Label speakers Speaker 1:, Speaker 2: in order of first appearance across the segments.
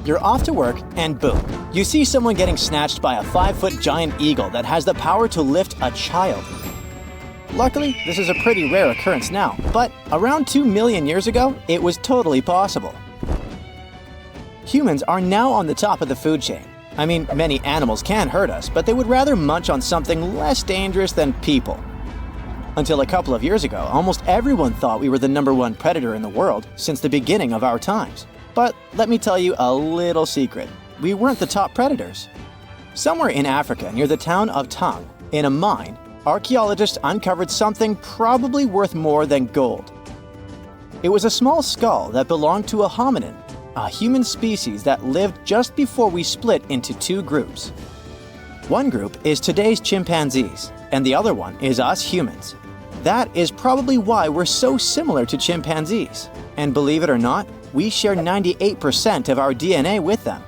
Speaker 1: You're off to work, and boom, you see someone getting snatched by a 5-foot giant eagle that has the power to lift a child. Luckily, this is a pretty rare occurrence now, but around 2 million years ago, it was totally possible. Humans are now on the top of the food chain. I mean, many animals can hurt us, but they would rather munch on something less dangerous than people. Until a couple of years ago, almost everyone thought we were the #1 predator in the world since the beginning of our times. But let me tell you a little secret. We weren't the top predators. Somewhere in Africa, near the town of Tong, in a mine, archaeologists uncovered something probably worth more than gold. It was a small skull that belonged to a hominin, a human species that lived just before we split into 2 groups. One group is today's chimpanzees, and the other one is us humans. That is probably why we're so similar to chimpanzees. And believe it or not, we share 98% of our DNA with them.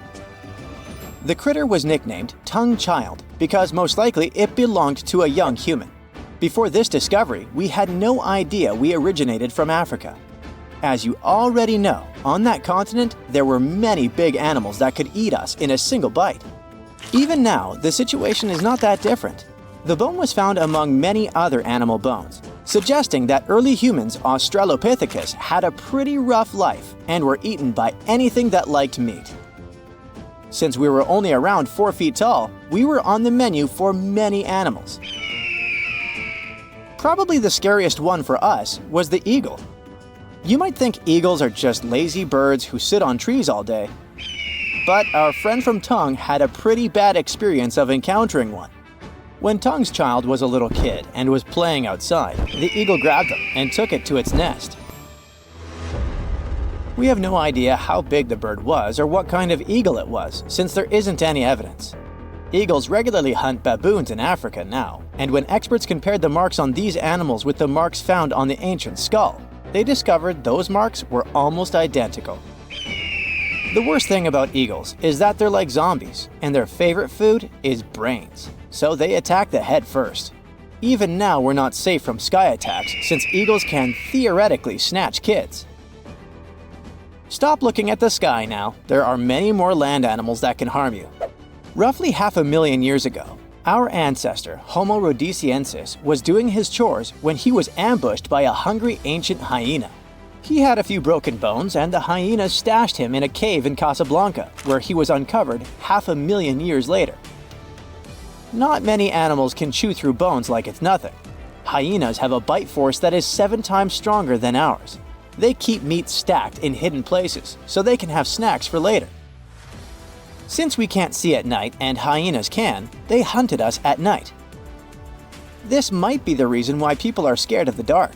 Speaker 1: The critter was nicknamed Tong Child because most likely it belonged to a young human. Before this discovery, we had no idea we originated from Africa. As you already know, on that continent, there were many big animals that could eat us in a single bite. Even now, the situation is not that different. The bone was found among many other animal bones, suggesting that early humans, Australopithecus, had a pretty rough life and were eaten by anything that liked meat. Since we were only around 4 feet tall, we were on the menu for many animals. Probably the scariest one for us was the eagle. You might think eagles are just lazy birds who sit on trees all day, but our friend from Tong had a pretty bad experience of encountering one. When Tong's child was a little kid and was playing outside, the eagle grabbed him and took it to its nest. We have no idea how big the bird was or what kind of eagle it was, since there isn't any evidence. Eagles regularly hunt baboons in Africa now, and when experts compared the marks on these animals with the marks found on the ancient skull, they discovered those marks were almost identical. The worst thing about eagles is that they're like zombies, and their favorite food is brains, so they attack the head first. Even now, we're not safe from sky attacks since eagles can theoretically snatch kids. Stop looking at the sky now. There are many more land animals that can harm you. Roughly 500,000 years ago, our ancestor, Homo rhodesiensis, was doing his chores when he was ambushed by a hungry ancient hyena. He had a few broken bones, and the hyenas stashed him in a cave in Casablanca, where he was uncovered 500,000 years later. Not many animals can chew through bones like it's nothing. Hyenas have a bite force that is 7 times stronger than ours. They keep meat stacked in hidden places, so they can have snacks for later. Since we can't see at night and hyenas can, they hunted us at night. This might be the reason why people are scared of the dark.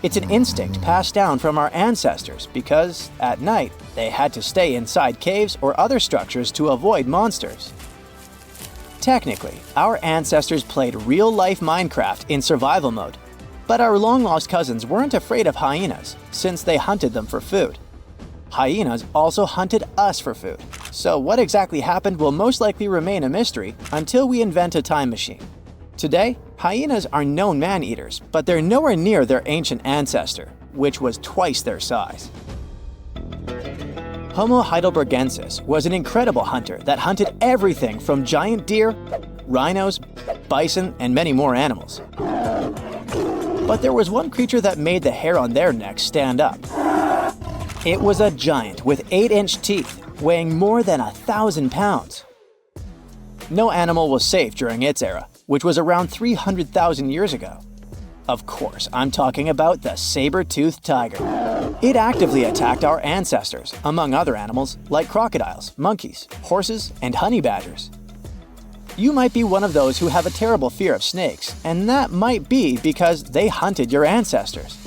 Speaker 1: It's an instinct passed down from our ancestors because, at night, they had to stay inside caves or other structures to avoid monsters. Technically, our ancestors played real-life Minecraft in survival mode, but our long-lost cousins weren't afraid of hyenas since they hunted them for food. Hyenas also hunted us for food, so what exactly happened will most likely remain a mystery until we invent a time machine. Today, hyenas are known man-eaters, but they're nowhere near their ancient ancestor, which was twice their size. Homo heidelbergensis was an incredible hunter that hunted everything from giant deer, rhinos, bison, and many more animals. But there was one creature that made the hair on their necks stand up. It was a giant with 8-inch teeth, weighing more than 1,000 pounds. No animal was safe during its era, which was around 300,000 years ago. Of course, I'm talking about the saber-tooth tiger. It actively attacked our ancestors, among other animals like crocodiles, monkeys, horses, and honey badgers. You might be one of those who have a terrible fear of snakes, and that might be because they hunted your ancestors.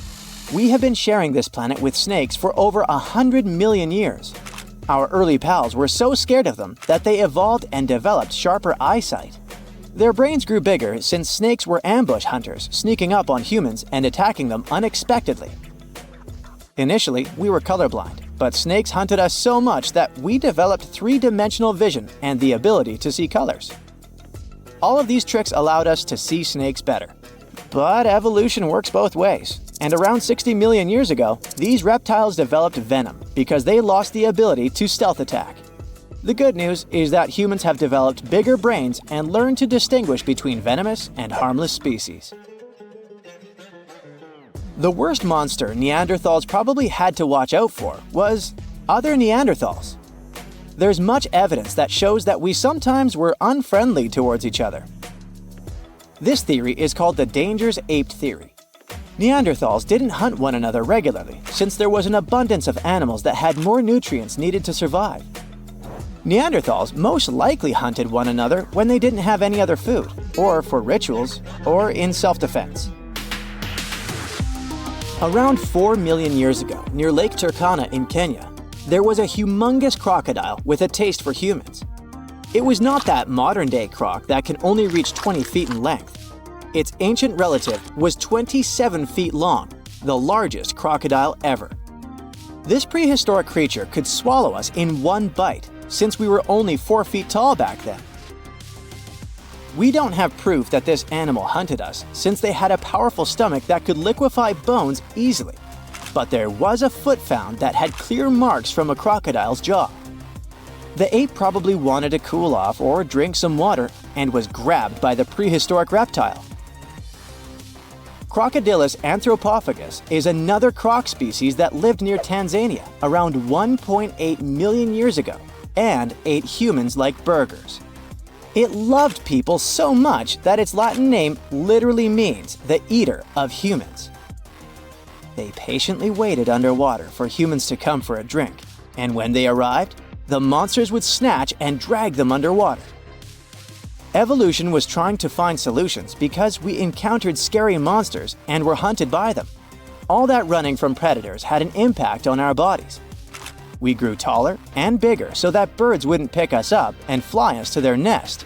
Speaker 1: We have been sharing this planet with snakes for over 100 million years. Our early pals were so scared of them that they evolved and developed sharper eyesight. Their brains grew bigger since snakes were ambush hunters, sneaking up on humans and attacking them unexpectedly. Initially, we were colorblind, but snakes hunted us so much that we developed 3-dimensional vision and the ability to see colors. All of these tricks allowed us to see snakes better. But evolution works both ways, and around 60 million years ago, these reptiles developed venom because they lost the ability to stealth attack. The good news is that humans have developed bigger brains and learned to distinguish between venomous and harmless species. The worst monster Neanderthals probably had to watch out for was other Neanderthals. There's much evidence that shows that we sometimes were unfriendly towards each other. This theory is called the dangerous ape theory. Neanderthals didn't hunt one another regularly, since there was an abundance of animals that had more nutrients needed to survive. Neanderthals most likely hunted one another when they didn't have any other food, or for rituals, or in self-defense. Around 4 million years ago, near Lake Turkana in Kenya, there was a humongous crocodile with a taste for humans. It was not that modern-day croc that can only reach 20 feet in length. Its ancient relative was 27 feet long, the largest crocodile ever. This prehistoric creature could swallow us in one bite, since we were only 4 feet tall back then. We don't have proof that this animal hunted us, since they had a powerful stomach that could liquefy bones easily. But there was a foot found that had clear marks from a crocodile's jaw. The ape probably wanted to cool off or drink some water and was grabbed by the prehistoric reptile. Crocodylus anthropophagus is another croc species that lived near Tanzania around 1.8 million years ago and ate humans like burgers. It loved people so much that its Latin name literally means the eater of humans. They patiently waited underwater for humans to come for a drink, and when they arrived, the monsters would snatch and drag them underwater. Evolution was trying to find solutions because we encountered scary monsters and were hunted by them. All that running from predators had an impact on our bodies. We grew taller and bigger so that birds wouldn't pick us up and fly us to their nest.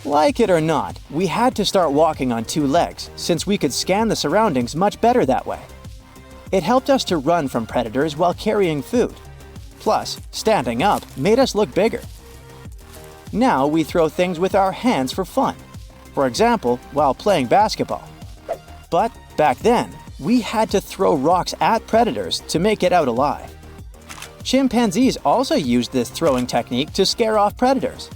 Speaker 1: Like it or not, we had to start walking on 2 legs since we could scan the surroundings much better that way. It helped us to run from predators while carrying food. Plus, standing up made us look bigger. Now we throw things with our hands for fun. For example, while playing basketball. But back then, we had to throw rocks at predators to make it out alive. Chimpanzees also used this throwing technique to scare off predators.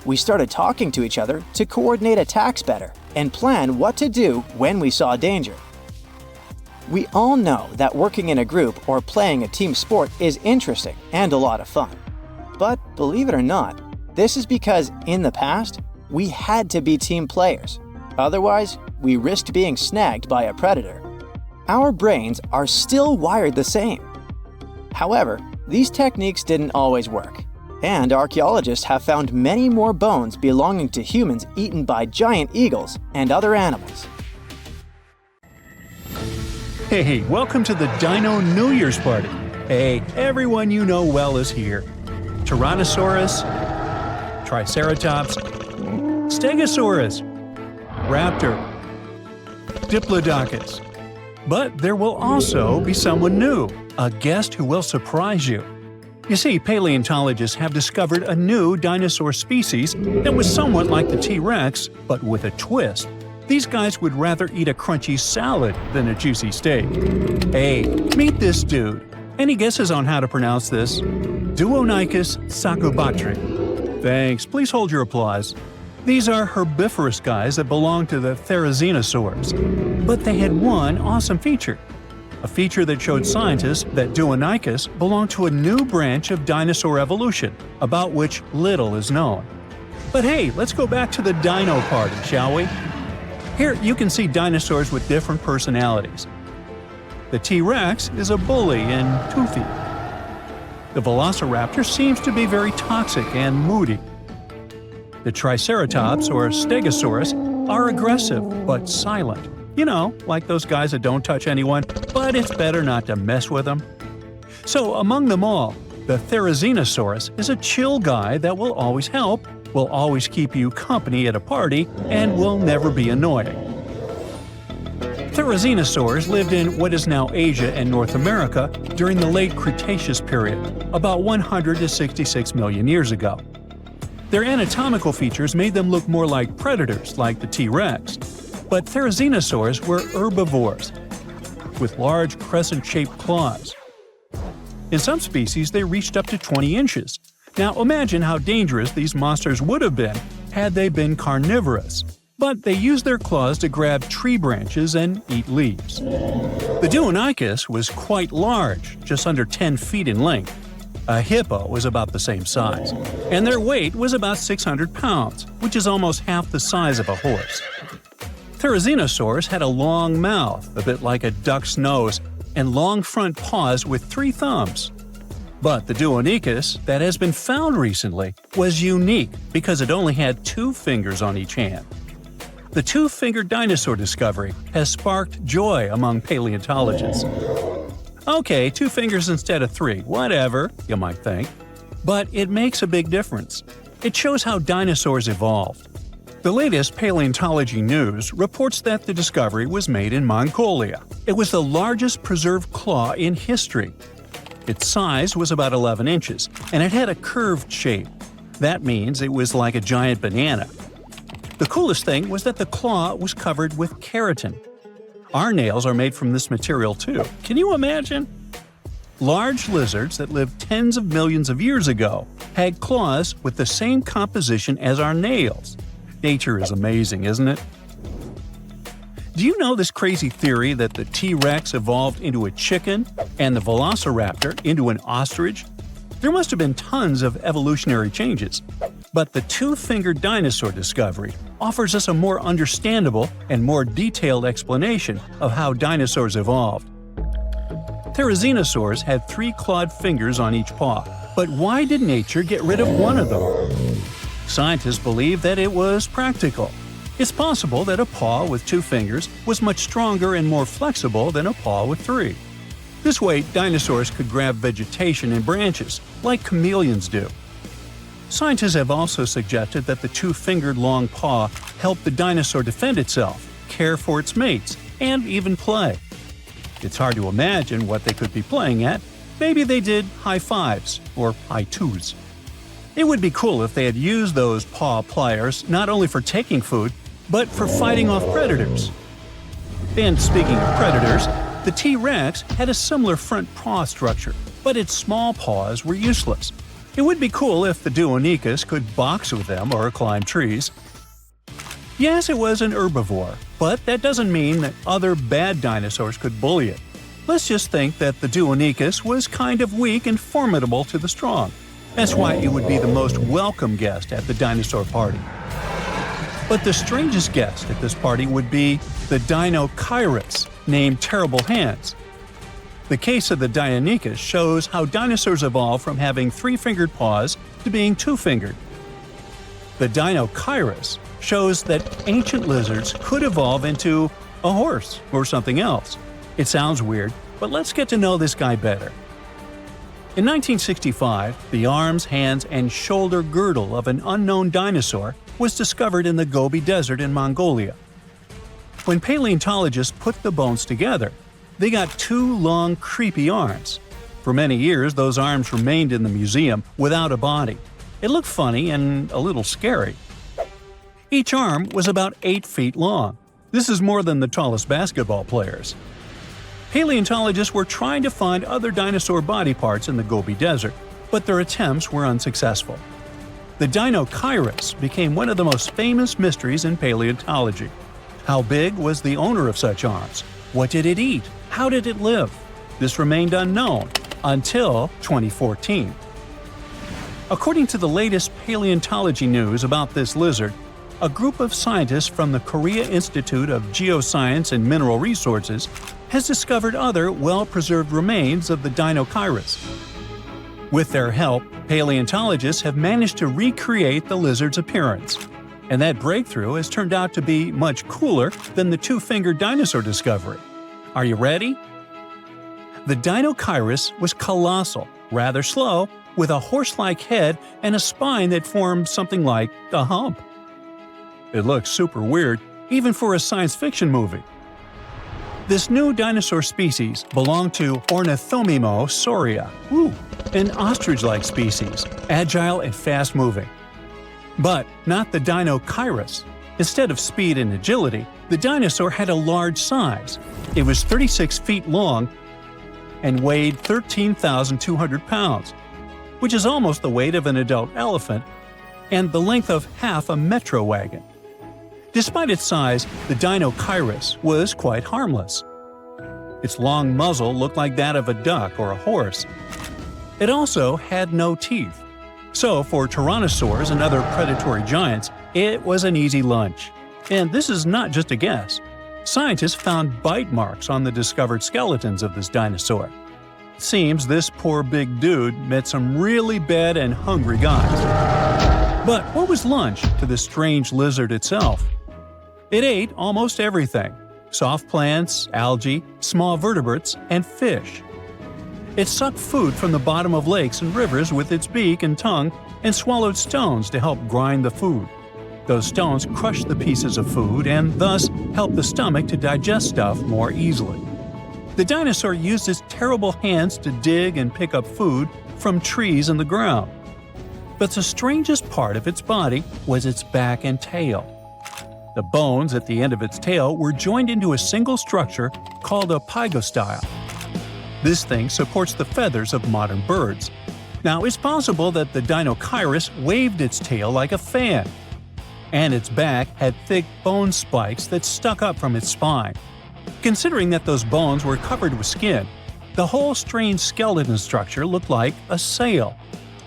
Speaker 1: We started talking to each other to coordinate attacks better and plan what to do when we saw danger. We all know that working in a group or playing a team sport is interesting and a lot of fun. But believe it or not, this is because in the past, we had to be team players. Otherwise, we risked being snagged by a predator. Our brains are still wired the same. However, these techniques didn't always work, and archaeologists have found many more bones belonging to humans eaten by giant eagles and other animals.
Speaker 2: Hey, welcome to the Dino New Year's Party. Hey, everyone you know well is here. Tyrannosaurus, Triceratops, Stegosaurus, Raptor, Diplodocus. But there will also be someone new, a guest who will surprise you. You see, paleontologists have discovered a new dinosaur species that was somewhat like the T-Rex, but with a twist. These guys would rather eat a crunchy salad than a juicy steak. Hey, meet this dude. Any guesses on how to pronounce this? Duanicus sacobatri. Thanks, please hold your applause. These are herbivorous guys that belong to the therizinosaurs. But they had one awesome feature. A feature that showed scientists that Duanicus belonged to a new branch of dinosaur evolution, about which little is known. But hey, let's go back to the dino party, shall we? Here you can see dinosaurs with different personalities. The T-Rex is a bully and toothy. The Velociraptor seems to be very toxic and moody. The Triceratops or Stegosaurus are aggressive but silent. You know, like those guys that don't touch anyone, but it's better not to mess with them. So among them all, the Therizinosaurus is a chill guy that will always help, will always keep you company at a party, and will never be annoying. Therizinosaurs lived in what is now Asia and North America during the late Cretaceous period, about 100 to 66 million years ago. Their anatomical features made them look more like predators like the T-Rex, but Therizinosaurs were herbivores, with large crescent-shaped claws. In some species, they reached up to 20 inches. Now imagine how dangerous these monsters would have been had they been carnivorous. But they used their claws to grab tree branches and eat leaves. The Duanicus was quite large, just under 10 feet in length. A hippo was about the same size, and their weight was about 600 pounds, which is almost half the size of a horse. Therizinosaurs had a long mouth, a bit like a duck's nose, and long front paws with 3 thumbs. But the Duanicus that has been found recently was unique because it only had 2 fingers on each hand. The 2-fingered dinosaur discovery has sparked joy among paleontologists. Okay, 2 fingers instead of 3, whatever, you might think. But it makes a big difference. It shows how dinosaurs evolved. The latest paleontology news reports that the discovery was made in Mongolia. It was the largest preserved claw in history. Its size was about 11 inches, and it had a curved shape. That means it was like a giant banana. The coolest thing was that the claw was covered with keratin. Our nails are made from this material too. Can you imagine? Large lizards that lived tens of millions of years ago had claws with the same composition as our nails. Nature is amazing, isn't it? Do you know this crazy theory that the T-Rex evolved into a chicken and the Velociraptor into an ostrich? There must have been tons of evolutionary changes. But the 2-fingered dinosaur discovery offers us a more understandable and more detailed explanation of how dinosaurs evolved. Therizinosaurs had 3 clawed fingers on each paw, but why did nature get rid of one of them? Scientists believe that it was practical. It's possible that a paw with 2 fingers was much stronger and more flexible than a paw with 3. This way, dinosaurs could grab vegetation and branches, like chameleons do. Scientists have also suggested that the 2-fingered long paw helped the dinosaur defend itself, care for its mates, and even play. It's hard to imagine what they could be playing at. Maybe they did high fives or high twos. It would be cool if they had used those paw pliers not only for taking food, but for fighting off predators. And speaking of predators, the T-Rex had a similar front paw structure, but its small paws were useless. It would be cool if the Duanicus could box with them or climb trees. Yes, it was an herbivore, but that doesn't mean that other bad dinosaurs could bully it. Let's just think that the Duanicus was kind of weak and formidable to the strong. That's why it would be the most welcome guest at the dinosaur party. But the strangest guest at this party would be the Dino-Kyrus, named Terrible Hands. The case of the Duanicus shows how dinosaurs evolved from having 3-fingered paws to being 2-fingered. The Dino-Kyrus shows that ancient lizards could evolve into a horse or something else. It sounds weird, but let's get to know this guy better. In 1965, the arms, hands, and shoulder girdle of an unknown dinosaur was discovered in the Gobi Desert in Mongolia. When paleontologists put the bones together, they got 2 long, creepy arms. For many years, those arms remained in the museum without a body. It looked funny and a little scary. Each arm was about 8 feet long. This is more than the tallest basketball players. Paleontologists were trying to find other dinosaur body parts in the Gobi Desert, but their attempts were unsuccessful. The Dino-Kyrus became one of the most famous mysteries in paleontology. How big was the owner of such arms? What did it eat? How did it live? This remained unknown until 2014. According to the latest paleontology news about this lizard, a group of scientists from the Korea Institute of Geoscience and Mineral Resources has discovered other well-preserved remains of the Dino-Kyrus. With their help, paleontologists have managed to recreate the lizard's appearance. And that breakthrough has turned out to be much cooler than the 2-fingered dinosaur discovery. Are you ready? The Dino-Kyrus was colossal, rather slow, with a horse-like head and a spine that formed something like a hump. It looks super weird, even for a science fiction movie. This new dinosaur species belonged to Ornithomimosauria, an ostrich-like species, agile and fast-moving. But not the Dino-Kyrus. Instead of speed and agility, the dinosaur had a large size. It was 36 feet long and weighed 13,200 pounds, which is almost the weight of an adult elephant and the length of half a metro wagon. Despite its size, the Dino-Kyrus was quite harmless. Its long muzzle looked like that of a duck or a horse. It also had no teeth. So for tyrannosaurs and other predatory giants, it was an easy lunch. And this is not just a guess. Scientists found bite marks on the discovered skeletons of this dinosaur. It seems this poor big dude met some really bad and hungry guys. But what was lunch to this strange lizard itself? It ate almost everything: soft plants, algae, small vertebrates, and fish. It sucked food from the bottom of lakes and rivers with its beak and tongue and swallowed stones to help grind the food. Those stones crushed the pieces of food and thus helped the stomach to digest stuff more easily. The dinosaur used its terrible hands to dig and pick up food from trees and the ground. But the strangest part of its body was its back and tail. The bones at the end of its tail were joined into a single structure called a pygostyle. This thing supports the feathers of modern birds. Now, it's possible that the Dino-Kyrus waved its tail like a fan, and its back had thick bone spikes that stuck up from its spine. Considering that those bones were covered with skin, the whole strange skeleton structure looked like a sail.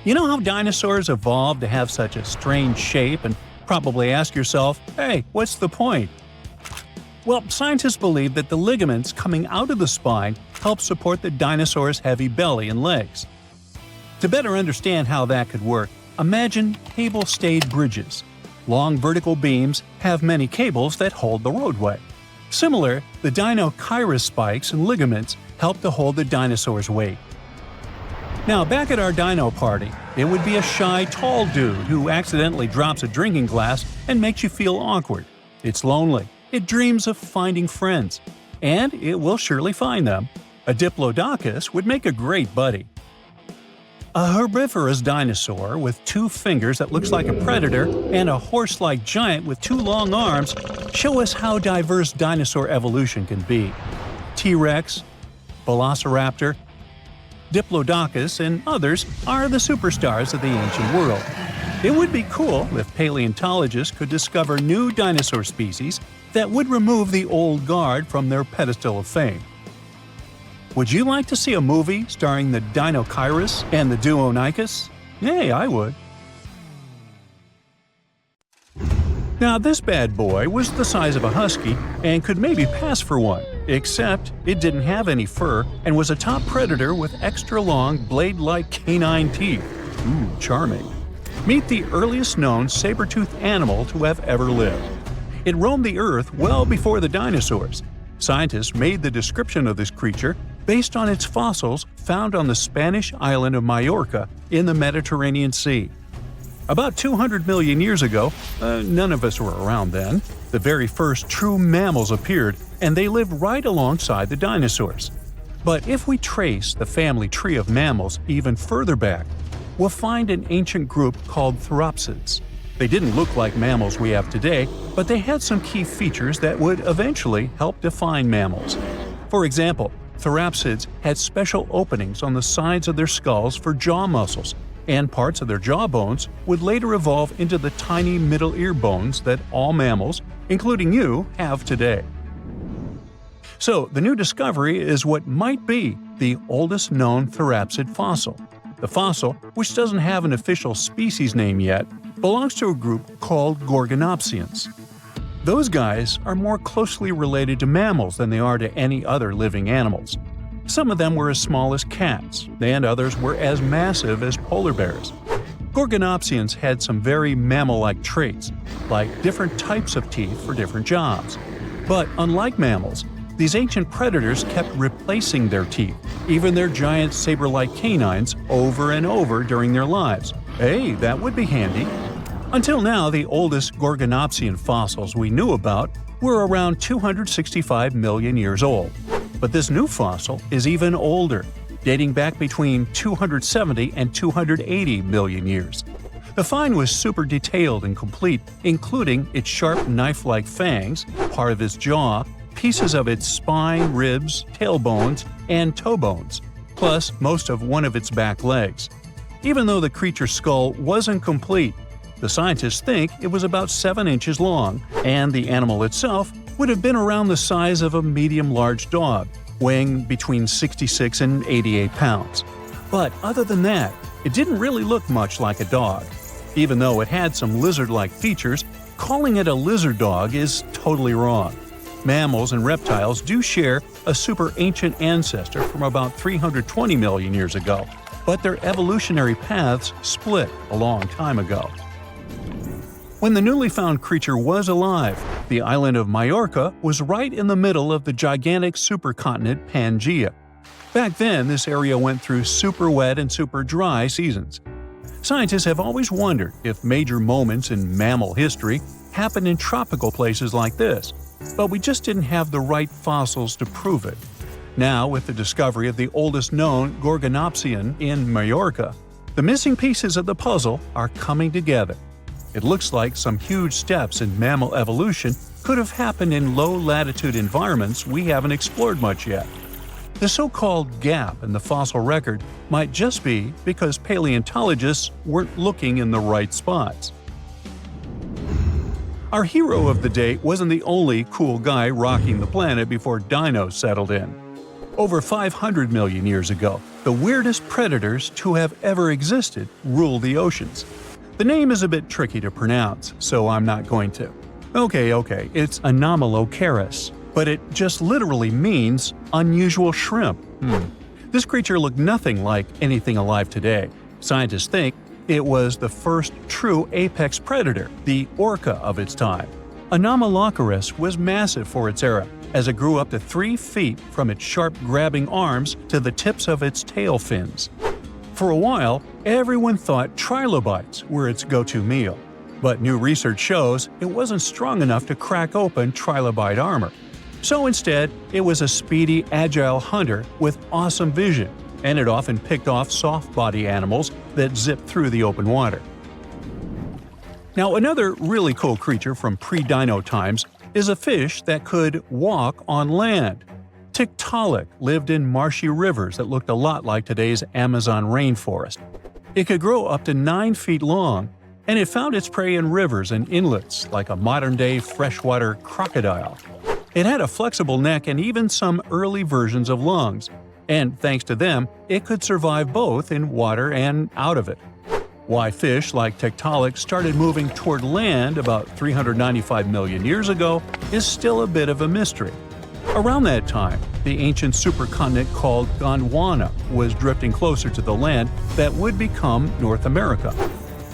Speaker 2: You know how dinosaurs evolved to have such a strange shape, and probably ask yourself, hey, what's the point? Well, scientists believe that the ligaments coming out of the spine help support the dinosaur's heavy belly and legs. To better understand how that could work, imagine cable-stayed bridges. Long vertical beams have many cables that hold the roadway. Similar, the Dino-Kyrus spikes and ligaments help to hold the dinosaur's weight. Now, back at our dino party, it would be a shy, tall dude who accidentally drops a drinking glass and makes you feel awkward. It's lonely. It dreams of finding friends. And it will surely find them. A Diplodocus would make a great buddy. A herbivorous dinosaur with 2 fingers that looks like a predator and a horse-like giant with 2 long arms show us how diverse dinosaur evolution can be. T-Rex, Velociraptor, Diplodocus, and others are the superstars of the ancient world. It would be cool if paleontologists could discover new dinosaur species that would remove the old guard from their pedestal of fame. Would you like to see a movie starring the Dino-Kyrus and the Duanicus? Hey, I would. Now, this bad boy was the size of a husky and could maybe pass for one, except it didn't have any fur and was a top predator with extra long, blade-like canine teeth. Ooh, charming. Meet the earliest known saber-tooth animal to have ever lived. It roamed the Earth well before the dinosaurs. Scientists made the description of this creature based on its fossils found on the Spanish island of Majorca in the Mediterranean Sea. About 200 million years ago, none of us were around then, the very first true mammals appeared, and they lived right alongside the dinosaurs. But if we trace the family tree of mammals even further back, we'll find an ancient group called Therapsids. They didn't look like mammals we have today, but they had some key features that would eventually help define mammals. For example, Therapsids had special openings on the sides of their skulls for jaw muscles, and parts of their jaw bones would later evolve into the tiny middle ear bones that all mammals, including you, have today. So, the new discovery is what might be the oldest known Therapsid fossil. The fossil, which doesn't have an official species name yet, belongs to a group called Gorgonopsians. Those guys are more closely related to mammals than they are to any other living animals. Some of them were as small as cats, and others were as massive as polar bears. Gorgonopsians had some very mammal-like traits, like different types of teeth for different jobs. But unlike mammals, these ancient predators kept replacing their teeth, even their giant saber-like canines, over and over during their lives. Hey, that would be handy. Until now, the oldest Gorgonopsian fossils we knew about were around 265 million years old. But this new fossil is even older, dating back between 270 and 280 million years. The find was super detailed and complete, including its sharp knife-like fangs, part of its jaw, pieces of its spine, ribs, tailbones, and toe bones, plus most of one of its back legs. Even though the creature's skull wasn't complete, the scientists think it was about 7 inches long, and the animal itself would have been around the size of a medium-large dog, weighing between 66 and 88 pounds. But other than that, it didn't really look much like a dog. Even though it had some lizard-like features, calling it a lizard dog is totally wrong. Mammals and reptiles do share a super ancient ancestor from about 320 million years ago, but their evolutionary paths split a long time ago. When the newly found creature was alive, the island of Majorca was right in the middle of the gigantic supercontinent Pangaea. Back then, this area went through super wet and super dry seasons. Scientists have always wondered if major moments in mammal history happened in tropical places like this, but we just didn't have the right fossils to prove it. Now, with the discovery of the oldest known Gorgonopsian in Majorca, the missing pieces of the puzzle are coming together. It looks like some huge steps in mammal evolution could have happened in low-latitude environments we haven't explored much yet. The so-called gap in the fossil record might just be because paleontologists weren't looking in the right spots. Our hero of the day wasn't the only cool guy rocking the planet before dinos settled in. Over 500 million years ago, the weirdest predators to have ever existed ruled the oceans. The name is a bit tricky to pronounce, so I'm not going to. Okay, it's Anomalocaris, but it just literally means unusual shrimp. This creature looked nothing like anything alive today. Scientists think it was the first true apex predator, the orca of its time. Anomalocaris was massive for its era, as it grew up to 3 feet from its sharp grabbing arms to the tips of its tail fins. For a while, everyone thought trilobites were its go-to meal, but new research shows it wasn't strong enough to crack open trilobite armor. So instead, it was a speedy, agile hunter with awesome vision, and it often picked off soft-body animals that zipped through the open water. Now, another really cool creature from pre-dino times is a fish that could walk on land. Tiktaalik lived in marshy rivers that looked a lot like today's Amazon rainforest. It could grow up to 9 feet long, and it found its prey in rivers and inlets like a modern-day freshwater crocodile. It had a flexible neck and even some early versions of lungs, and thanks to them, it could survive both in water and out of it. Why fish like Tiktaalik started moving toward land about 395 million years ago is still a bit of a mystery. Around that time, the ancient supercontinent called Gondwana was drifting closer to the land that would become North America.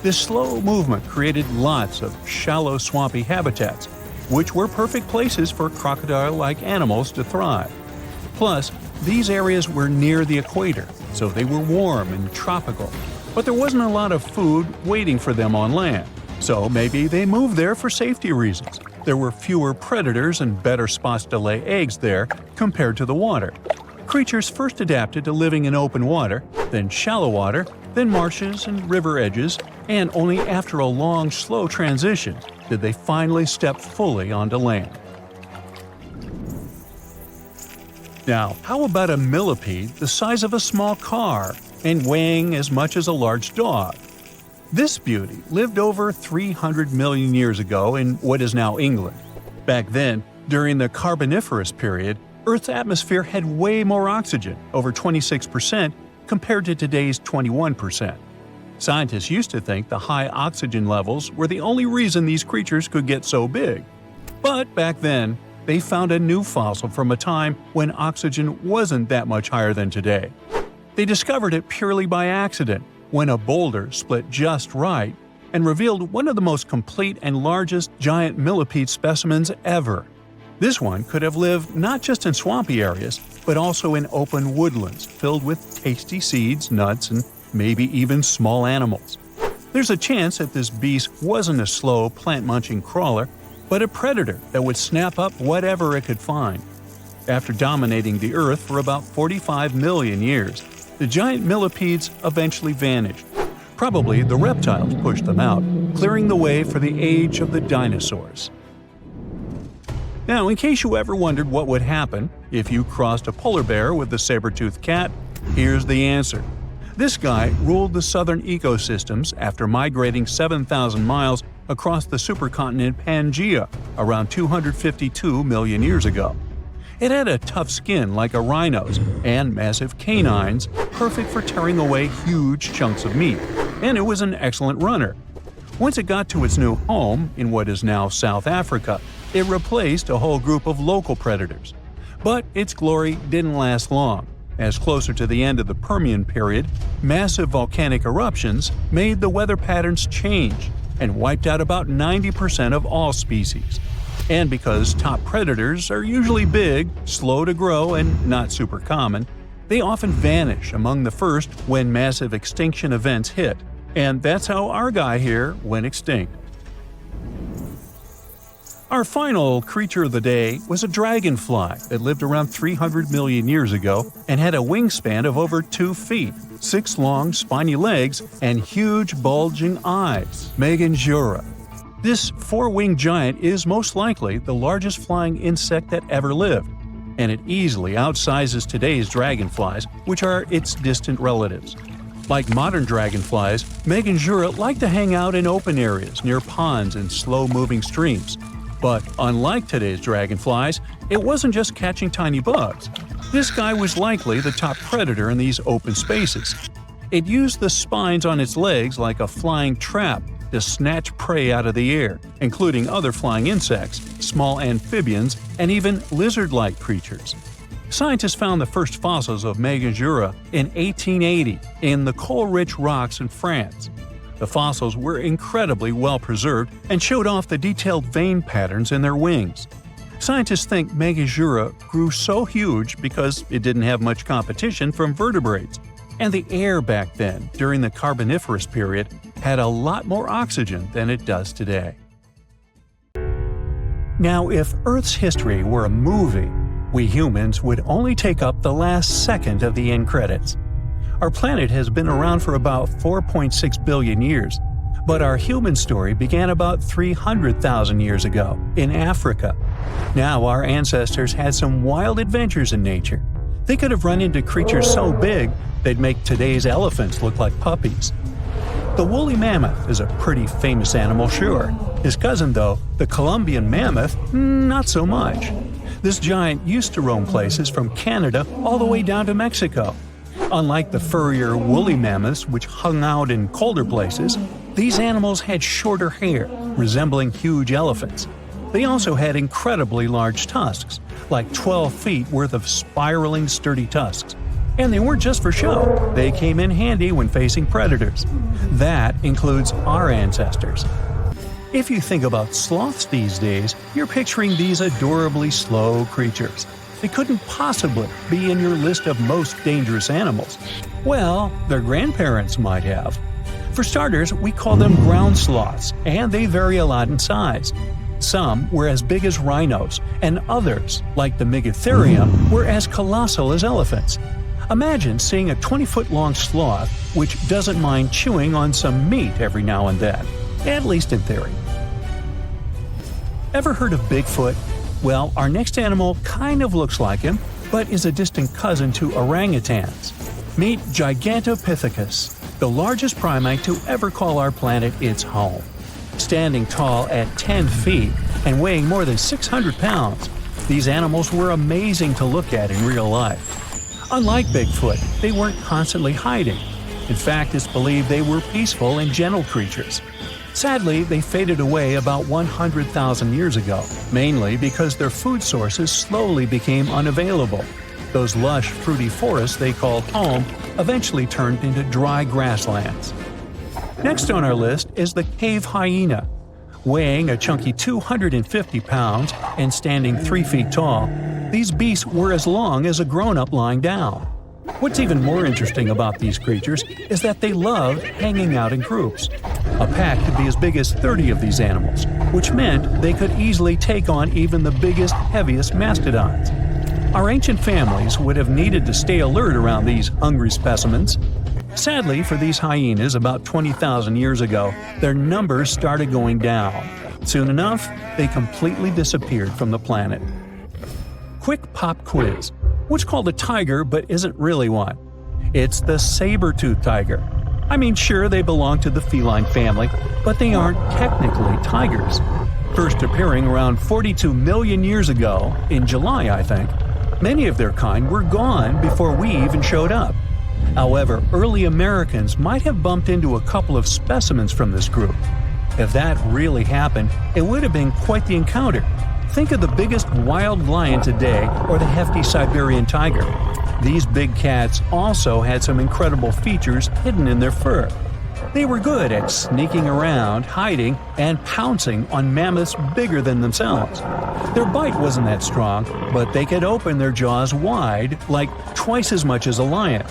Speaker 2: This slow movement created lots of shallow, swampy habitats, which were perfect places for crocodile-like animals to thrive. Plus, these areas were near the equator, so they were warm and tropical. But there wasn't a lot of food waiting for them on land, so maybe they moved there for safety reasons. There were fewer predators and better spots to lay eggs there compared to the water. Creatures first adapted to living in open water, then shallow water, then marshes and river edges, and only after a long, slow transition did they finally step fully onto land. Now, how about a millipede the size of a small car and weighing as much as a large dog? This beauty lived over 300 million years ago in what is now England. Back then, during the Carboniferous period, Earth's atmosphere had way more oxygen, over 26%, compared to today's 21%. Scientists used to think the high oxygen levels were the only reason these creatures could get so big. But back then, they found a new fossil from a time when oxygen wasn't that much higher than today. They discovered it purely by accident, when a boulder split just right and revealed one of the most complete and largest giant millipede specimens ever. This one could have lived not just in swampy areas, but also in open woodlands filled with tasty seeds, nuts, and maybe even small animals. There's a chance that this beast wasn't a slow, plant-munching crawler, but a predator that would snap up whatever it could find. After dominating the Earth for about 45 million years, the giant millipedes eventually vanished. Probably the reptiles pushed them out, clearing the way for the age of the dinosaurs. Now, in case you ever wondered what would happen if you crossed a polar bear with the saber-tooth cat, here's the answer. This guy ruled the southern ecosystems after migrating 7,000 miles across the supercontinent Pangaea around 252 million years ago. It had a tough skin like a rhino's and massive canines, perfect for tearing away huge chunks of meat, and it was an excellent runner. Once it got to its new home, in what is now South Africa, it replaced a whole group of local predators. But its glory didn't last long, as closer to the end of the Permian period, massive volcanic eruptions made the weather patterns change and wiped out about 90% of all species. And because top predators are usually big, slow to grow, and not super common, they often vanish among the first when massive extinction events hit. And that's how our guy here went extinct. Our final creature of the day was a dragonfly that lived around 300 million years ago and had a wingspan of over 2 feet, 6 long, spiny legs, and huge, bulging eyes. Megalania. This 4-winged giant is most likely the largest flying insect that ever lived, and it easily outsizes today's dragonflies, which are its distant relatives. Like modern dragonflies, Megalania like to hang out in open areas near ponds and slow-moving streams. But unlike today's dragonflies, it wasn't just catching tiny bugs. This guy was likely the top predator in these open spaces. It used the spines on its legs like a flying trap to snatch prey out of the air, including other flying insects, small amphibians, and even lizard-like creatures. Scientists found the first fossils of Megalania in 1880 in the coal-rich rocks in France. The fossils were incredibly well preserved and showed off the detailed vein patterns in their wings. Scientists think Megalania grew so huge because it didn't have much competition from vertebrates, and the air back then, during the Carboniferous period, had a lot more oxygen than it does today. Now, if Earth's history were a movie, we humans would only take up the last second of the end credits. Our planet has been around for about 4.6 billion years, but our human story began about 300,000 years ago in Africa. Now our ancestors had some wild adventures in nature. They could have run into creatures so big they'd make today's elephants look like puppies. The woolly mammoth is a pretty famous animal, sure. His cousin, though, the Colombian mammoth, not so much. This giant used to roam places from Canada all the way down to Mexico. Unlike the furrier woolly mammoths, which hung out in colder places, these animals had shorter hair, resembling huge elephants. They also had incredibly large tusks, like 12 feet worth of spiraling, sturdy tusks. And they weren't just for show, they came in handy when facing predators. That includes our ancestors. If you think about sloths these days, you're picturing these adorably slow creatures. They couldn't possibly be in your list of most dangerous animals. Well, their grandparents might have. For starters, we call them ground sloths, and they vary a lot in size. Some were as big as rhinos, and others, like the Megatherium, were as colossal as elephants. Imagine seeing a 20-foot-long sloth which doesn't mind chewing on some meat every now and then, at least in theory. Ever heard of Bigfoot? Well, our next animal kind of looks like him, but is a distant cousin to orangutans. Meet Gigantopithecus, the largest primate to ever call our planet its home. Standing tall at 10 feet and weighing more than 600 pounds, these animals were amazing to look at in real life. Unlike Bigfoot, they weren't constantly hiding. In fact, it's believed they were peaceful and gentle creatures. Sadly, they faded away about 100,000 years ago, mainly because their food sources slowly became unavailable. Those lush, fruity forests they called home eventually turned into dry grasslands. Next on our list is the cave hyena. Weighing a chunky 250 pounds and standing 3 feet tall, these beasts were as long as a grown-up lying down. What's even more interesting about these creatures is that they loved hanging out in groups. A pack could be as big as 30 of these animals, which meant they could easily take on even the biggest, heaviest mastodons. Our ancient families would have needed to stay alert around these hungry specimens. Sadly for these hyenas about 20,000 years ago, their numbers started going down. Soon enough, they completely disappeared from the planet. Quick pop quiz. What's called a tiger but isn't really one? It's the saber-tooth tiger. I mean, sure, they belong to the feline family, but they aren't technically tigers. First appearing around 42 million years ago, in July, I think. Many of their kind were gone before we even showed up. However, early Americans might have bumped into a couple of specimens from this group. If that really happened, it would have been quite the encounter. Think of the biggest wild lion today or the hefty Siberian tiger. These big cats also had some incredible features hidden in their fur. They were good at sneaking around, hiding, and pouncing on mammoths bigger than themselves. Their bite wasn't that strong, but they could open their jaws wide, like twice as much as a lion.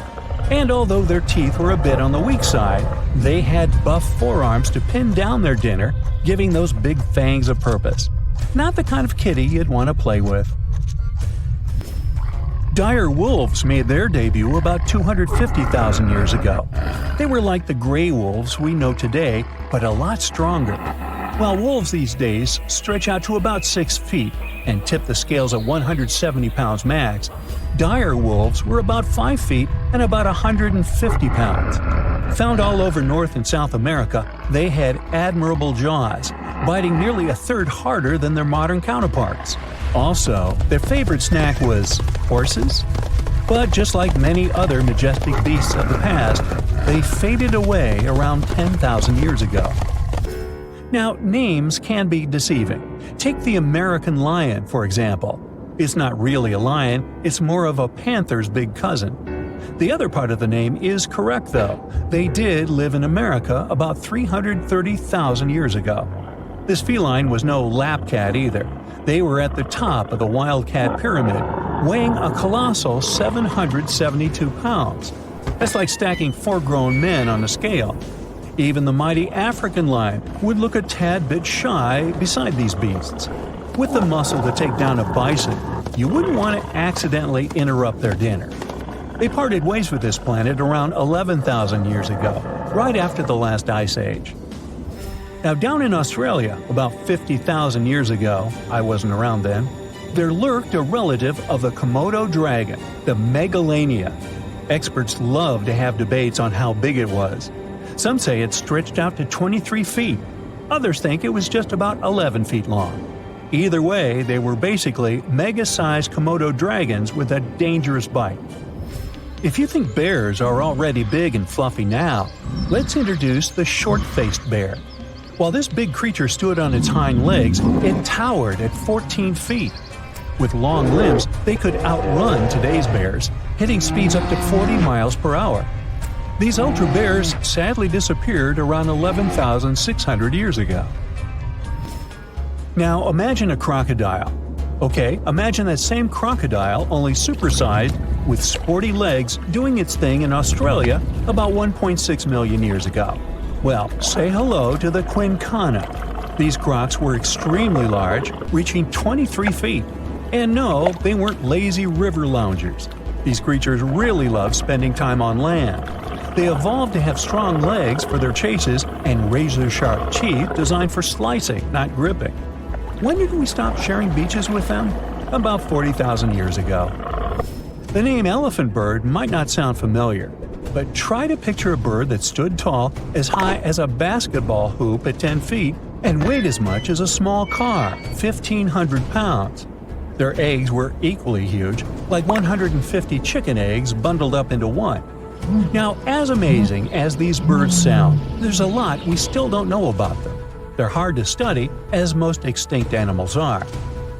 Speaker 2: And although their teeth were a bit on the weak side, they had buff forearms to pin down their dinner, giving those big fangs a purpose. Not the kind of kitty you'd want to play with. Dire wolves made their debut about 250,000 years ago. They were like the gray wolves we know today, but a lot stronger. While wolves these days stretch out to about 6 feet and tip the scales at 170 pounds max, dire wolves were about 5 feet and about 150 pounds. Found all over North and South America, they had admirable jaws, biting nearly a third harder than their modern counterparts. Also, their favorite snack was horses. But just like many other majestic beasts of the past, they faded away around 10,000 years ago. Now, names can be deceiving. Take the American lion, for example. It's not really a lion, it's more of a panther's big cousin. The other part of the name is correct, though. They did live in America about 330,000 years ago. This feline was no lap cat either. They were at the top of the wildcat pyramid, weighing a colossal 772 pounds. That's like stacking 4 grown men on a scale. Even the mighty African lion would look a tad bit shy beside these beasts. With the muscle to take down a bison, you wouldn't want to accidentally interrupt their dinner. They parted ways with this planet around 11,000 years ago, right after the last ice age. Now, down in Australia, about 50,000 years ago, I wasn't around then, there lurked a relative of the Komodo dragon, the Megalania. Experts love to have debates on how big it was. Some say it stretched out to 23 feet. Others think it was just about 11 feet long. Either way, they were basically mega-sized Komodo dragons with a dangerous bite. If you think bears are already big and fluffy now, let's introduce the short-faced bear. While this big creature stood on its hind legs, it towered at 14 feet. With long limbs, they could outrun today's bears, hitting speeds up to 40 miles per hour. These ultra bears sadly disappeared around 11,600 years ago. Now imagine a crocodile. Okay, imagine that same crocodile, only supersized, with sporty legs, doing its thing in Australia about 1.6 million years ago. Well, say hello to the Quincana. These crocs were extremely large, reaching 23 feet. And no, they weren't lazy river loungers. These creatures really loved spending time on land. They evolved to have strong legs for their chases and razor-sharp teeth designed for slicing, not gripping. When did we stop sharing beaches with them? About 40,000 years ago. The name elephant bird might not sound familiar, but try to picture a bird that stood tall as high as a basketball hoop at 10 feet and weighed as much as a small car, 1,500 pounds. Their eggs were equally huge, like 150 chicken eggs bundled up into one. Now, as amazing as these birds sound, there's a lot we still don't know about them. They're hard to study, as most extinct animals are.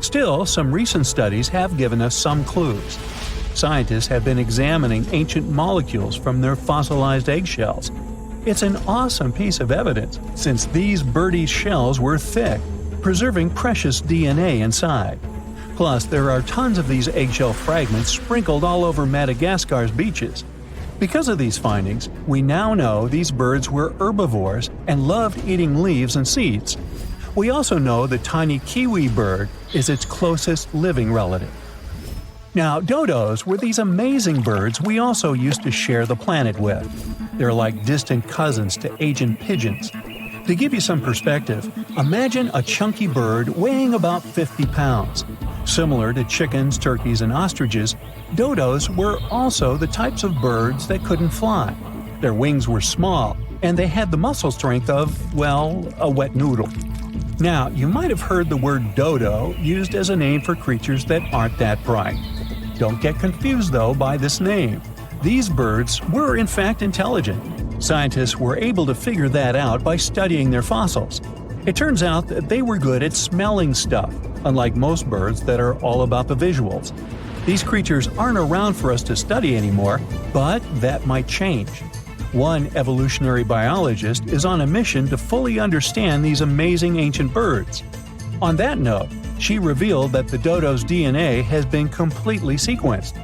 Speaker 2: Still, some recent studies have given us some clues. Scientists have been examining ancient molecules from their fossilized eggshells. It's an awesome piece of evidence, since these birdies' shells were thick, preserving precious DNA inside. Plus, there are tons of these eggshell fragments sprinkled all over Madagascar's beaches. Because of these findings, we now know these birds were herbivores and loved eating leaves and seeds. We also know the tiny kiwi bird is its closest living relative. Now, dodos were these amazing birds we also used to share the planet with. They're like distant cousins to Asian pigeons. To give you some perspective, imagine a chunky bird weighing about 50 pounds. Similar to chickens, turkeys, and ostriches, dodos were also the types of birds that couldn't fly. Their wings were small, and they had the muscle strength of, well, a wet noodle. Now, you might have heard the word dodo used as a name for creatures that aren't that bright. Don't get confused, though, by this name. These birds were in fact intelligent. Scientists were able to figure that out by studying their fossils. It turns out that they were good at smelling stuff, unlike most birds that are all about the visuals. These creatures aren't around for us to study anymore, but that might change. One evolutionary biologist is on a mission to fully understand these amazing ancient birds. On that note, she revealed that the dodo's DNA has been completely sequenced.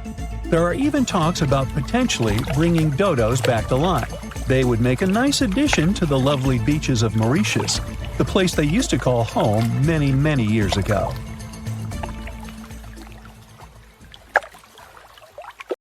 Speaker 2: There are even talks about potentially bringing dodos back to life. They would make a nice addition to the lovely beaches of Mauritius, the place they used to call home many, many years ago.